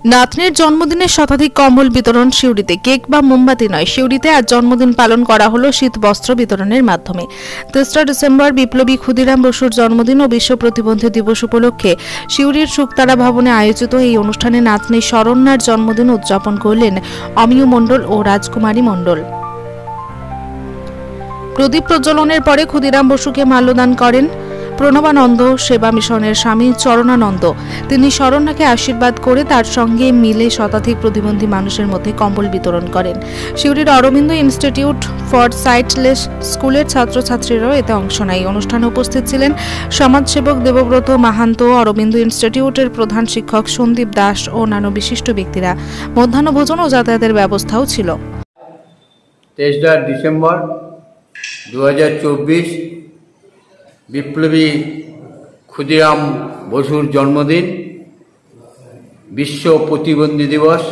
নাতনির জন্মদিনে শতাধিক কম্বল বিতরণ সিউড়িতে। কেক বা মোমবাতি নয়, সিউড়িতে আজ জন্মদিন পালন করা হলো শীত বস্ত্র বিতরণের মাধ্যমে। 3রা ডিসেম্বর বিপ্লবী ক্ষুদিরাম বসুর জন্মদিন ও বিশ্ব প্রতিবন্ধী দিবস উপলক্ষে সিউড়ির শুকতারা ভবনে আয়োজিত এই অনুষ্ঠানে নাতনি শরণ্যার জন্মদিন উদযাপন করলেন অমিয় মণ্ডল ও রাজকুমারী মণ্ডল। প্রদীপ প্রজ্বলনের পরে ক্ষুদিরাম বসুকে মাল্যদান করেন প্রণবানন্দ সেবা মিশনের স্বামী চরণানন্দ। তিনি শরণ্যাকে আশীর্বাদ করে তার সঙ্গে মিলে শতাধিক প্রতিবন্ধী মানুষের মধ্যে কম্বল বিতরণ করেন। সিউড়ির অরবিন্দ ইনস্টিটিউট ফর সাইটলেস স্কুলের ছাত্রছাত্রীরাও এতে অংশ নেয়। অনুষ্ঠানে উপস্থিত ছিলেন সমাজসেবক দেবব্রত মাহান্ত, অরবিন্দ ইনস্টিটিউটের প্রধান শিক্ষক সন্দীপ দাস ও অন্যান্য বিশিষ্ট ব্যক্তিরা। মধ্যাহ্নভোজন ও যাতায়াতের ব্যবস্থাও ছিল। 23 ডিসেম্বর 2024 বিপ্লবী ক্ষুদিরাম বসুর জন্মদিন, বিশ্ব প্রতিবন্ধী দিবস।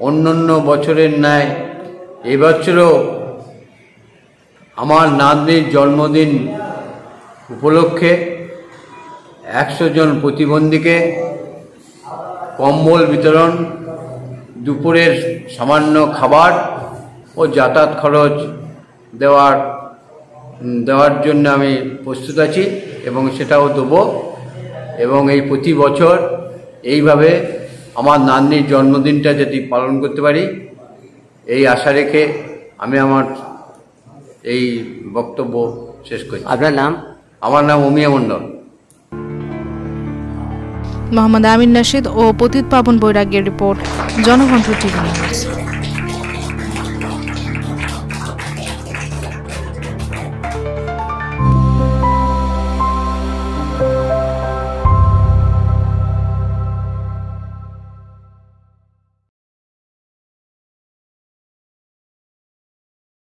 অন্যান্য বছরের ন্যায় এবছরও আমার নাতনির জন্মদিন উপলক্ষে 100 জন প্রতিবন্ধীকে কম্বল বিতরণ, দুপুরের সামান্য খাবার ও যাতায়াত খরচ দেওয়ার জন্য আমি প্রস্তুত আছি এবং সেটাও দেবো। এবং এই প্রতি বছর এইভাবে আমার নাতনির জন্মদিনটা যদি পালন করতে পারি, এই আশা রেখে আমি আমার এই বক্তব্য শেষ করছি। আপনার নাম? আমার নাম অমিয় মণ্ডল। মোহাম্মদ আমিন নাশিদ ও পতিত পাবন বৈরাগ্যের রিপোর্ট, জনকণ্ঠ টিভি নিউজ।